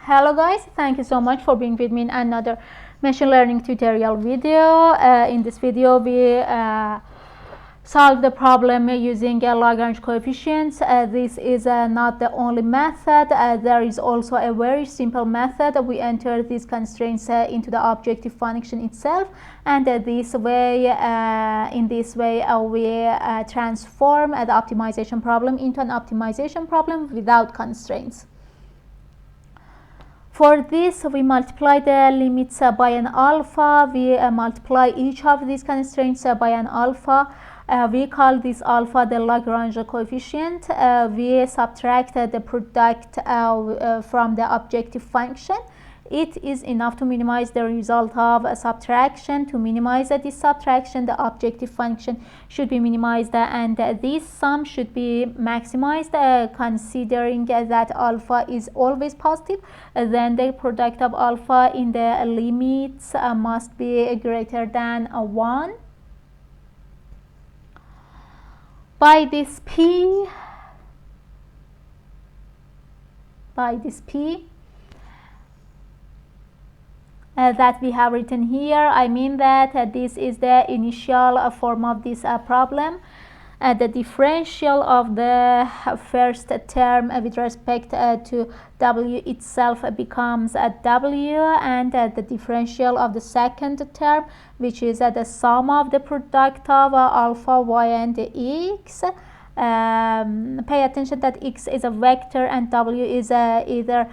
Hello guys, thank you so much for being with me in another machine learning tutorial video. In this video we solve the problem using Lagrange coefficients. This is not the only method. There is also a very simple method. We enter these constraints into the objective function itself, and in this way we transform the optimization problem into an optimization problem without constraints. For this, we multiply the limits by an alpha. We multiply each of these constraints by an alpha. We call this alpha the Lagrange coefficient. We subtract the product from the objective function. It is enough to minimize the result of a subtraction. To minimize this subtraction, the objective function should be minimized, and this sum should be maximized, considering that alpha is always positive. Then the product of alpha in the limits must be greater than 1. By this p that we have written here, I mean that this is the initial form of this problem. The differential of the first term with respect to w itself becomes w, and the differential of the second term, which is the sum of the product of alpha, y, and x. Pay attention that x is a vector and w is either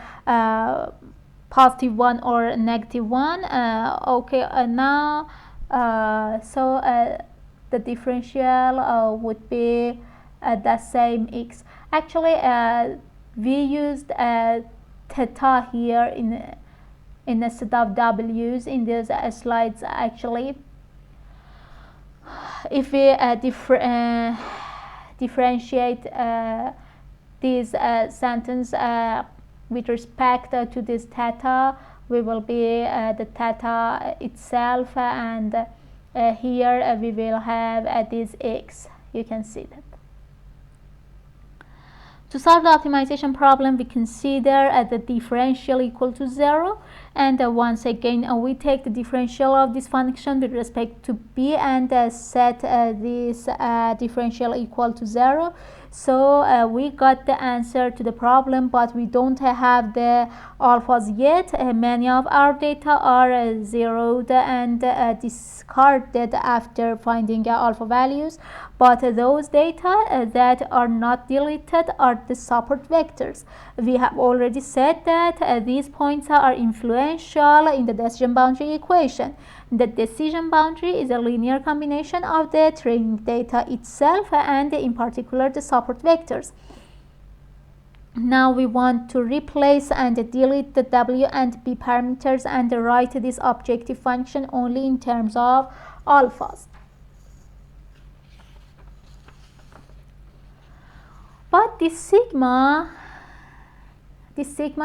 positive 1 or negative 1. Now the differential would be the same x. Actually, we used theta here instead of w's in these slides. Actually, if we differentiate this sentence with respect to this theta, we will be the theta itself, and here we will have this x. You can see that. To solve the optimization problem, we consider the differential equal to 0, and once again we take the differential of this function with respect to b and set this differential equal to 0. So we got the answer to the problem, but we don't have the alphas yet. Many of our data are zeroed and discarded after finding alpha values, but those data that are not deleted are the support vectors. We have already said that these points are influential in the decision boundary equation. The decision boundary is a linear combination of the training data itself and in particular the support vectors. Now we want to replace and delete the w and b parameters and write this objective function only in terms of alphas. But this sigma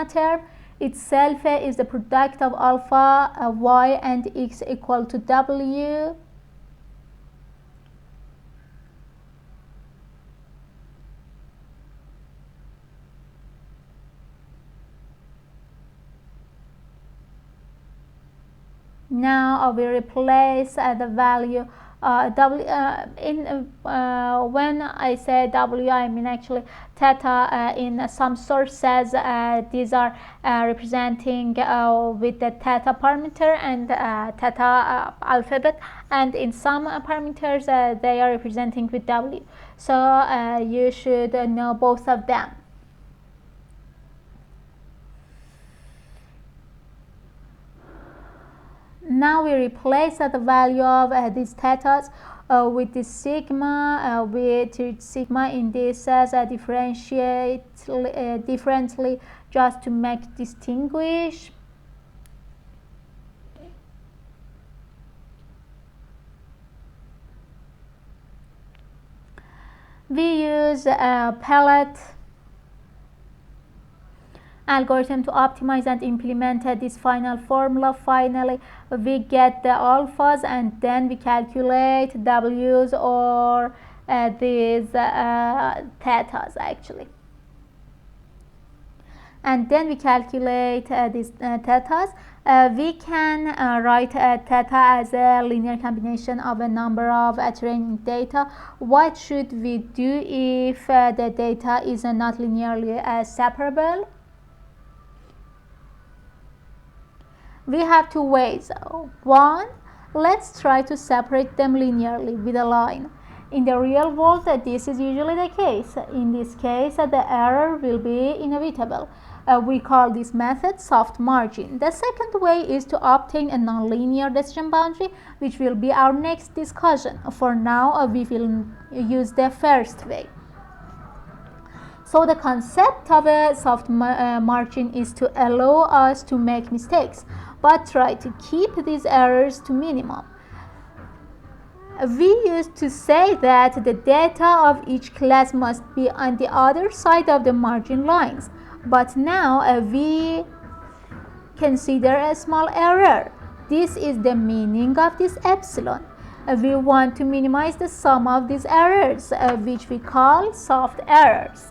term itself is the product of alpha, y, and x equal to w. Now we replace the value w when I say w, I mean actually theta. In some sources these are representing with the theta parameter and theta alphabet, and in some parameters they are representing with w. So you should know both of them. Now we replace the value of these thetas with this sigma. We treat sigma in this as differentiate differently just to make distinguish. We use a palette algorithm to optimize and implement this final formula. Finally, we get the alphas, and then we calculate w's or these thetas actually. and then we calculate these thetas. We can write theta as a linear combination of a number of training data. What should we do if the data is not linearly separable? We have two ways. One, let's try to separate them linearly with a line. In the real world, this is usually the case. In this case, the error will be inevitable. We call this method soft margin. The second way is to obtain a nonlinear decision boundary, which will be our next discussion. For now, we will use the first way. So the concept of a soft margin is to allow us to make mistakes, but try to keep these errors to minimum. We used to say that the data of each class must be on the other side of the margin lines, but now we consider a small error. This is the meaning of this epsilon. We want to minimize the sum of these errors, which we call soft errors.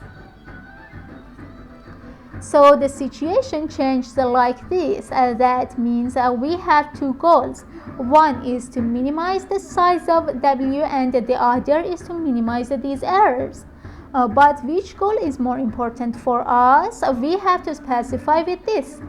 So the situation changed like this. That means we have two goals. One is to minimize the size of W and the other is to minimize these errors. But which goal is more important for us? We have to specify with this.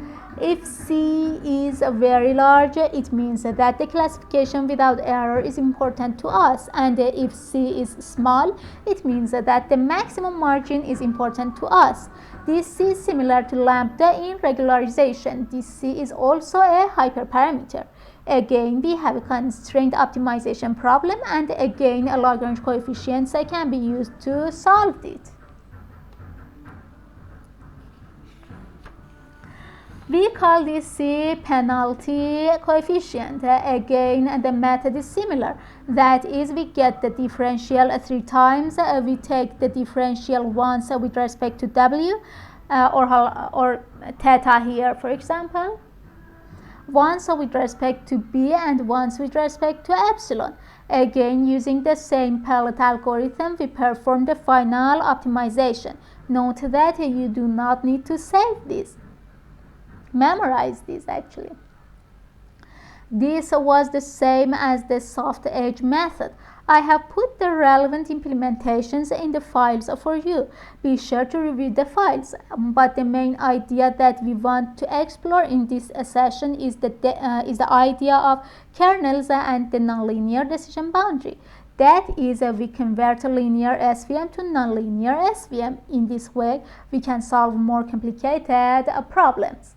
If C is very large, it means that the classification without error is important to us, and if C is small, it means that the maximum margin is important to us. This is similar to lambda in regularization. This C is also a hyperparameter. Again, we have a constraint optimization problem, and again, a Lagrange coefficients can be used to solve it. We call this C penalty coefficient. Again, the method is similar. That is, we get the differential 3 times. We take the differential once with respect to W or theta here, for example. Once with respect to B and once with respect to epsilon. Again, using the same pellet algorithm, we perform the final optimization. Note that you do not need to save this. Memorize this actually. This was the same as the soft edge method. I have put the relevant implementations in the files for you. Be sure to review the files. But the main idea that we want to explore in this session is the idea of kernels and the nonlinear decision boundary. That is, we convert linear SVM to nonlinear SVM. In this way, we can solve more complicated problems.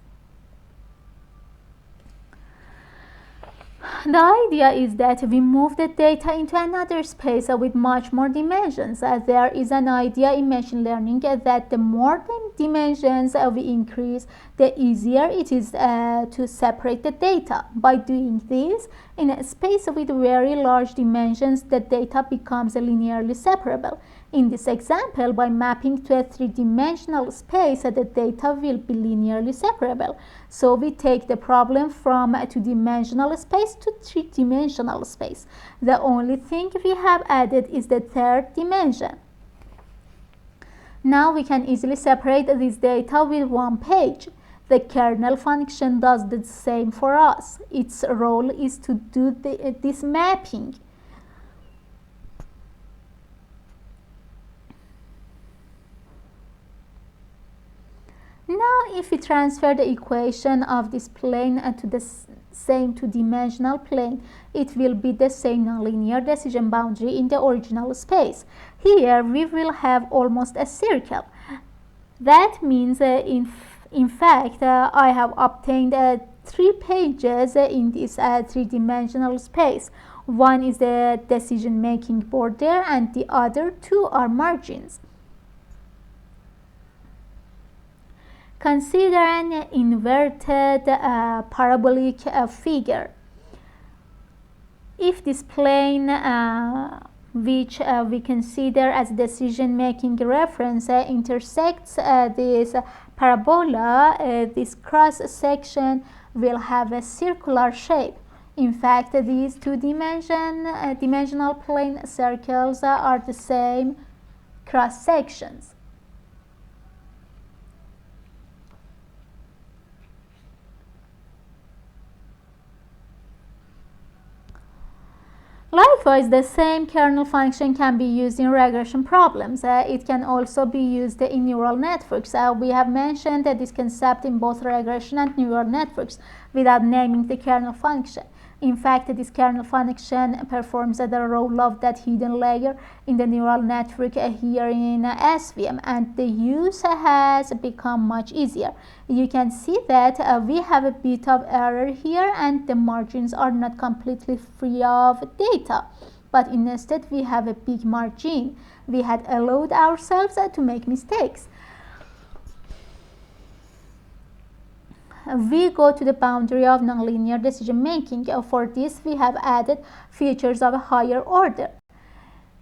The idea is that we move the data into another space with much more dimensions. There is an idea in machine learning that the more dimensions we increase, the easier it is to separate the data. By doing this, in a space with very large dimensions, the data becomes linearly separable. In this example, by mapping to a 3-dimensional space, the data will be linearly separable. So we take the problem from a 2-dimensional space to 3-dimensional space. The only thing we have added is the 3rd dimension. Now we can easily separate this data with one page. The kernel function does the same for us. Its role is to do this mapping. Now, if we transfer the equation of this plane to the same 2-dimensional plane, it will be the same nonlinear decision boundary in the original space. Here, we will have almost a circle. That means, in fact, I have obtained 3 pages in this 3-dimensional space. One is the decision-making border, and the other 2 are margins. Consider an inverted parabolic figure. If this plane, which we consider as decision-making reference, intersects this parabola, this cross-section will have a circular shape. In fact, these 2-dimensional plane circles are the same cross-sections. Likewise, the same kernel function can be used in regression problems. It can also be used in neural networks. We have mentioned this concept in both regression and neural networks without naming the kernel function. In fact, this kernel function performs the role of that hidden layer in the neural network here in SVM, and the use has become much easier. You can see that we have a bit of error here, and the margins are not completely free of data, but instead we have a big margin. We had allowed ourselves to make mistakes. We go to the boundary of nonlinear decision making. For this, we have added features of a higher order.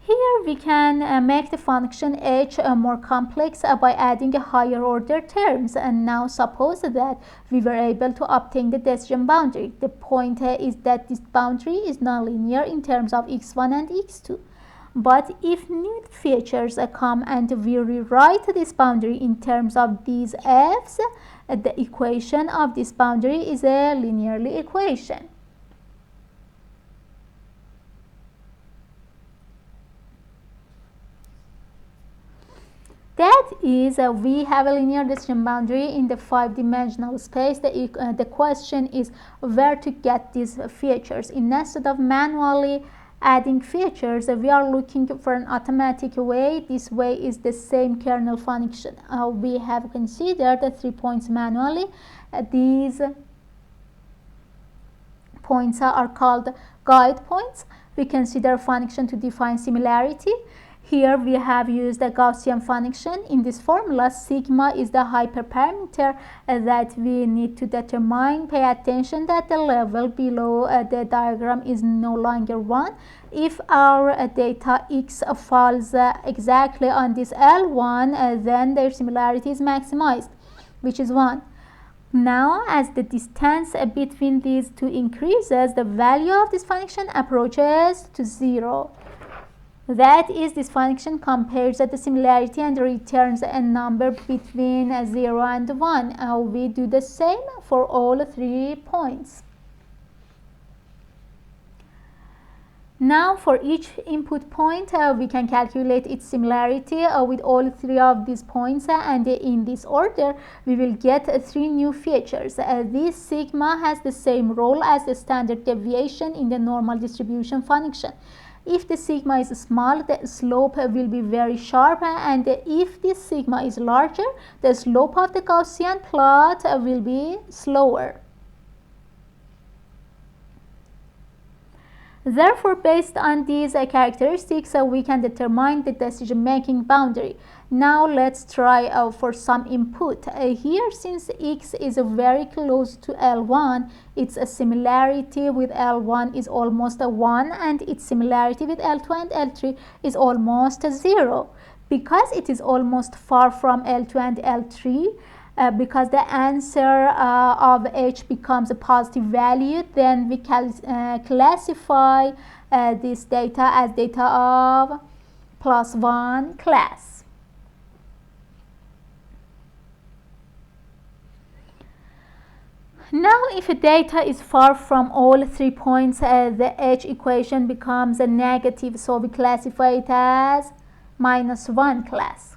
Here we can make the function h more complex by adding a higher order terms. And now suppose that we were able to obtain the decision boundary. The point is that this boundary is nonlinear in terms of x1 and x2. But if new features come and we rewrite this boundary in terms of these f's, the equation of this boundary is a linearly equation. That is, we have a linear decision boundary in the 5-dimensional space. The question is where to get these features. Instead of manually adding features, we are looking for an automatic way. This way is the same kernel function. We have considered the 3 points manually. These points are called guide points. We consider a function to define similarity. Here we have used a Gaussian function. In this formula, sigma is the hyperparameter that we need to determine. Pay attention that the level below the diagram is no longer 1. If our data x falls exactly on this L1, then their similarity is maximized, which is 1. Now, as the distance between these two increases, the value of this function approaches to 0. That is, this function compares the similarity and returns a number between 0 and 1. We do the same for all 3 points. Now, for each input point, we can calculate its similarity with all 3 of these points, and in this order, we will get 3 new features. This sigma has the same role as the standard deviation in the normal distribution function. If the sigma is small, the slope will be very sharp, and if this sigma is larger, the slope of the Gaussian plot will be slower. Therefore, based on these characteristics, we can determine the decision-making boundary. Now, let's try for some input. Here, since x is very close to L1, its similarity with L1 is almost 1, and its similarity with L2 and L3 is almost 0. Because it is almost far from L2 and L3, because the answer of h becomes a positive value, then we can classify this data as data of +1 class. Now, if data is far from all 3 points, the h equation becomes a negative, so we classify it as -1 class.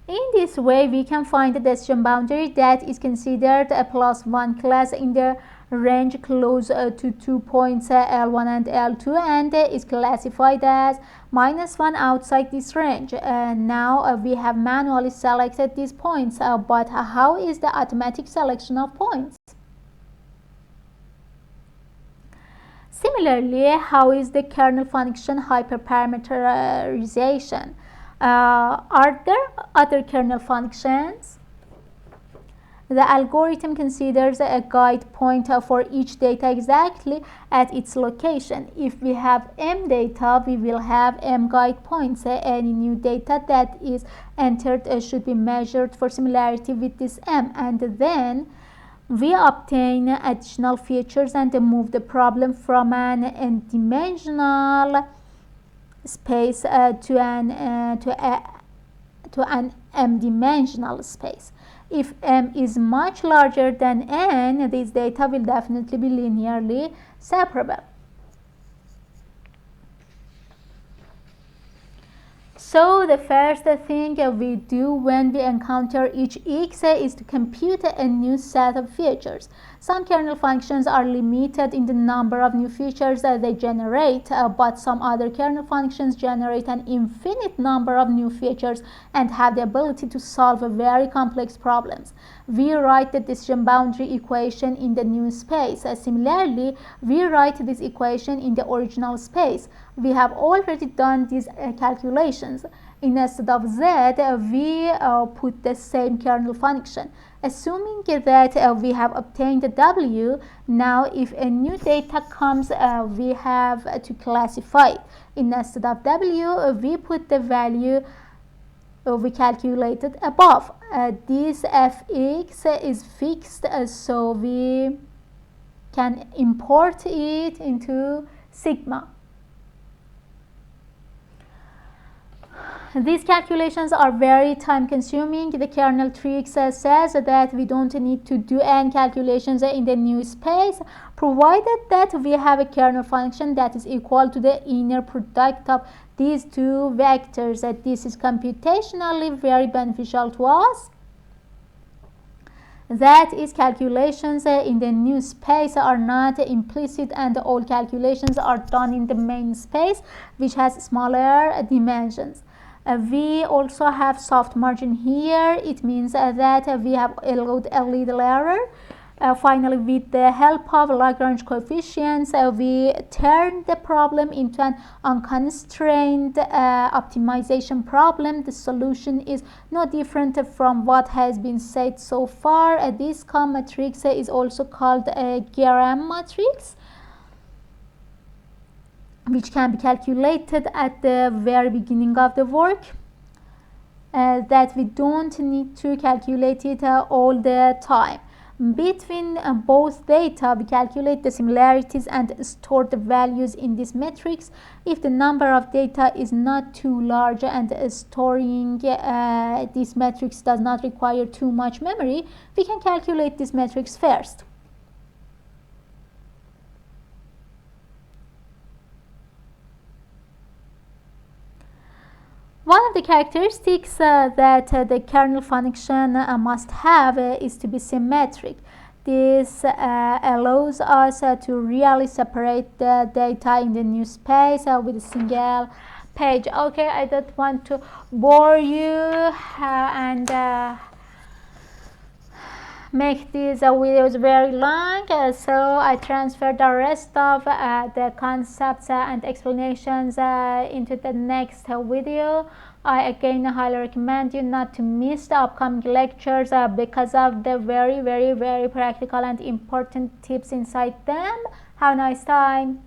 In this way, we can find the decision boundary that is considered a +1 class in the range close to 2 points L1 and L2, and is classified as -1 outside this range. Now we have manually selected these points, but how is the automatic selection of points? Similarly, how is the kernel function hyperparameterization? Are there other kernel functions? The algorithm considers a guide point for each data exactly at its location. If we have m data, we will have m guide points. Any new data that is entered should be measured for similarity with this m, and then we obtain additional features and move the problem from an n-dimensional space to to an m-dimensional space. If m is much larger than n, these data will definitely be linearly separable. So the first thing we do when we encounter each x is to compute a new set of features. Some kernel functions are limited in the number of new features that they generate, but some other kernel functions generate an infinite number of new features and have the ability to solve very complex problems. We write the decision boundary equation in the new space. Similarly, we write this equation in the original space. We have already done these calculations. Instead of z, we put the same kernel function. Assuming that we have obtained the w, now if a new data comes, we have to classify it. Instead of w, we put the value we calculated above. This fx is fixed, so we can import it into sigma. These calculations are very time consuming. The kernel trick says that we don't need to do n calculations in the new space, provided that we have a kernel function that is equal to the inner product of these two vectors. This is computationally very beneficial to us. That is, calculations in the new space are not implicit, and all calculations are done in the main space, which has smaller dimensions. We also have soft margin here. It means that we have allowed a little error. Finally, with the help of Lagrange coefficients, we turn the problem into an unconstrained optimization problem. The solution is no different from what has been said so far. This COM matrix is also called a Geram matrix, which can be calculated at the very beginning of the work, that we don't need to calculate it all the time. Between both data, we calculate the similarities and store the values in this matrix. If the number of data is not too large and storing this matrix does not require too much memory, we can calculate this matrix first. One of the characteristics that the kernel function must have is to be symmetric. This allows us to really separate the data in the new space with a single page. Okay, I don't want to bore you and make these videos very long, so I transfer the rest of the concepts and explanations into the next video. I again highly recommend you not to miss the upcoming lectures because of the very practical and important tips inside them. Have a nice time.